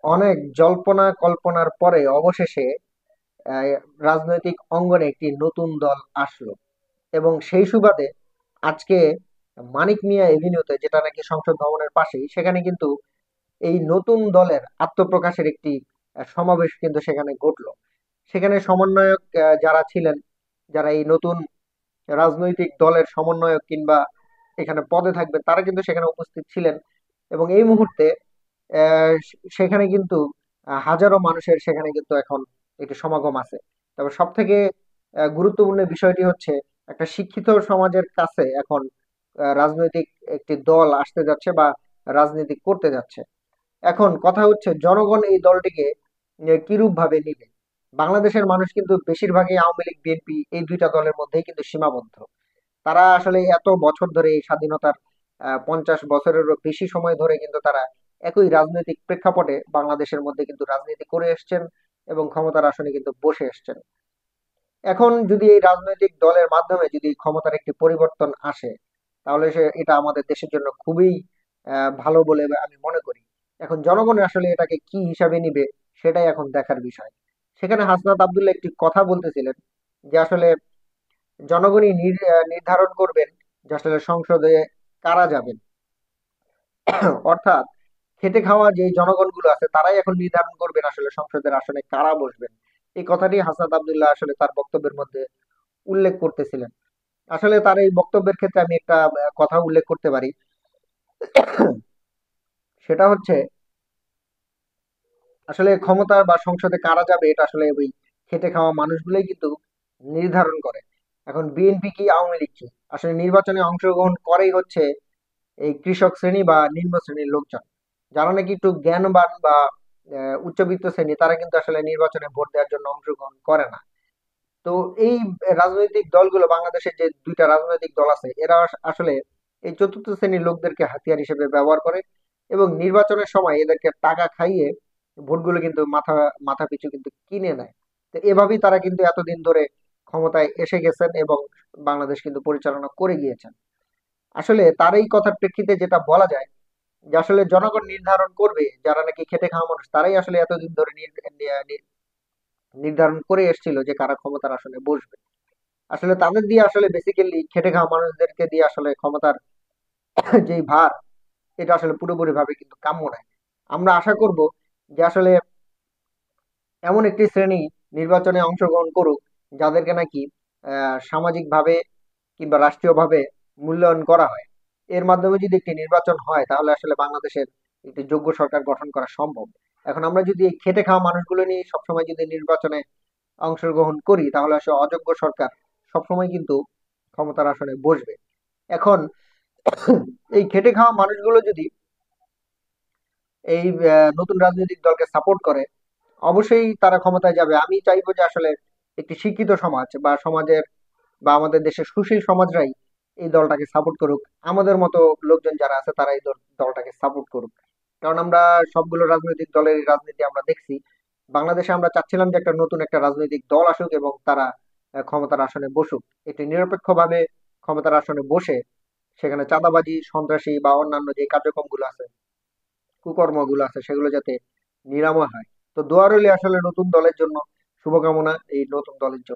অনেক জল্পনা কল্পনার পরে অবশেষে আহ, রাজনৈতিক অঙ্গনে একটি নতুন দল আসলো এবং সেই সুবাদে আজকে মানিক মিয়া এভিনিউতে, যেটা নাকি সংসদ ভবনের পাশেই, সেখানে কিন্তু এই নতুন দলের আত্মপ্রকাশের একটি সমাবেশ কিন্তু সেখানে ঘটলো। সেখানে সমন্বয়ক যারা ছিলেন, যারা এই নতুন রাজনৈতিক দলের সমন্বয়ক কিংবা এখানে পদে থাকবে, তারা কিন্তু সেখানে উপস্থিত ছিলেন। এবং এই মুহূর্তে সেখানে কিন্তু হাজারো মানুষের সেখানে কিন্তু এখন একটি সমাগম আছে। তবে সব থেকে গুরুত্বপূর্ণ বিষয়টি হচ্ছে, একটা শিক্ষিত সমাজের কাছে এখন রাজনৈতিক একটি দল আসতে যাচ্ছে বা রাজনীতি করতে যাচ্ছে। এখন কথা হচ্ছে, জনগণ এই দলটিকে কিরূপ ভাবে নিবে। বাংলাদেশের মানুষ কিন্তু বেশিরভাগই আওয়ামী লীগ বিএনপি এই দুইটা দলের মধ্যেই কিন্তু সীমাবদ্ধ। তারা আসলে এত বছর ধরে এই স্বাধীনতার 50 বছরেরও বেশি সময় ধরে কিন্তু তারা একই রাজনৈতিক প্রেক্ষাপটে বাংলাদেশের মধ্যে কিন্তু রাজনীতি করে এসছেন এবং ক্ষমতার আসনে কিন্তু বসে এসছেন। এখন যদি এই রাজনৈতিক দলের মাধ্যমে যদি ক্ষমতার একটি পরিবর্তন আসে, তাহলে এটা আমাদের দেশের জন্য খুবই ভালো বলে আমি মনে করি। এখন জনগণ আসলে এটাকে কি হিসাবে নিবে, সেটাই এখন দেখার বিষয়। সেখানে হাসনাত আব্দুল্লাহ একটি কথা বলতেছিলেন যে আসলে জনগণই নির্ধারণ করবেন যে আসলে সংসদে কারা যাবেন। অর্থাৎ খেটে খাওয়া যে জনগণগুলো আছে তারাই এখন নির্ধারণ করবেন আসলে সংসদের আসনে কারা বসবেন। এই কথাটি হাসনাত আব্দুল্লাহ আসলে তার বক্তব্যের মধ্যে উল্লেখ করতেছিলেন। আসলে তার এই বক্তব্যের ক্ষেত্রে আমি একটা কথা উল্লেখ করতে পারি। সেটা হচ্ছে, আসলে ক্ষমতা বা সংসদে কারা যাবে এটা আসলে ওই খেটে খাওয়া মানুষগুলোই কিন্তু নির্ধারণ করে। এখন বিএনপি কি আওয়ামী লীগ কি, আসলে নির্বাচনে অংশগ্রহণ করেই হচ্ছে এই কৃষক শ্রেণী বা নিম্ন শ্রেণীর লোকজন, যারা নাকি একটু জ্ঞানবান বা উচ্চবিত্ত শ্রেণী, তারা কিন্তু আসলে নির্বাচনে ভোট দেওয়ার জন্য অংশগ্রহণ করে না। তো এই রাজনৈতিক দলগুলো, বাংলাদেশের যে দুইটা রাজনৈতিক দল আছে, এরা আসলে এই চতুর্থ শ্রেণীর লোকদেরকে হাতিয়ার হিসেবে ব্যবহার করে এবং নির্বাচনের সময় এদেরকে টাকা খাইয়ে ভোটগুলো কিন্তু মাথা মাথা পিছু কিন্তু কিনে নেয়। তো এভাবেই তারা কিন্তু এতদিন ধরে ক্ষমতায় এসে গেছেন এবং বাংলাদেশ কিন্তু পরিচালনা করে গিয়েছেন। আসলে তার এই কথার প্রেক্ষিতে যেটা বলা যায়, যে আসলে জনগণ নির্ধারণ করবে, যারা নাকি খেটে খাওয়া মানুষ তারাই আসলে এতদিন ধরে নির্ধারণ করে এসেছিল যে কারা ক্ষমতার আসনে বসবে। আসলে তাদের দিয়ে আসলে বেসিক্যালি খেটে খাওয়া মানুষদেরকে দিয়ে আসলে ক্ষমতার যেই ভার, এটা আসলে পুরোপুরি ভাবে কিন্তু কাম্য নয়। আমরা আশা করব যে আসলে এমন একটি শ্রেণী নির্বাচনে অংশগ্রহণ করুক, যাদেরকে নাকি সামাজিক ভাবে কিংবা রাষ্ট্রীয় ভাবে মূল্যায়ন করা হয়। এর মাধ্যমে যদি একটি নির্বাচন হয়, তাহলে আসলে বাংলাদেশের একটি যোগ্য সরকার গঠন করা সম্ভব। এখন আমরা যদি এই খেটে খাওয়া মানুষগুলো নিয়ে সবসময় যদি নির্বাচনে অংশগ্রহণ করি, তাহলে আসলে অযোগ্য সরকার সবসময় কিন্তু ক্ষমতার আসনে বসবে। এখন এই খেটে খাওয়া মানুষগুলো যদি এই নতুন রাজনৈতিক দলকে সাপোর্ট করে, অবশ্যই তারা ক্ষমতায় যাবে। আমি চাইবো যে আসলে একটি শিক্ষিত সমাজ বা সমাজের বা আমাদের দেশের সুশীল সমাজরাই এই দলটাকে সাপোর্ট করুক। আমাদের মতো লোকজন যারা আছে তারা এই দলটাকে সাপোর্ট করুক। কারণ আমরা সবগুলো রাজনৈতিক দলের রাজনীতি আমরা দেখছি। বাংলাদেশে আমরা চাচ্ছিলাম যে একটা নতুন একটা রাজনৈতিক দল আসুক এবং তারা ক্ষমতার আসনে বসুক। একটি নিরপেক্ষভাবে ক্ষমতার আসনে বসে সেখানে চাঁদাবাজি, সন্ত্রাসী বা অন্যান্য যে কার্যক্রমগুলো আছে, কুকর্মগুলো আছে, সেগুলো যাতে নিরাময় হয়। তো দোয়া রইলে আসলে নতুন দলের জন্য। শুভকামনা এই নতুন দলের জন্য।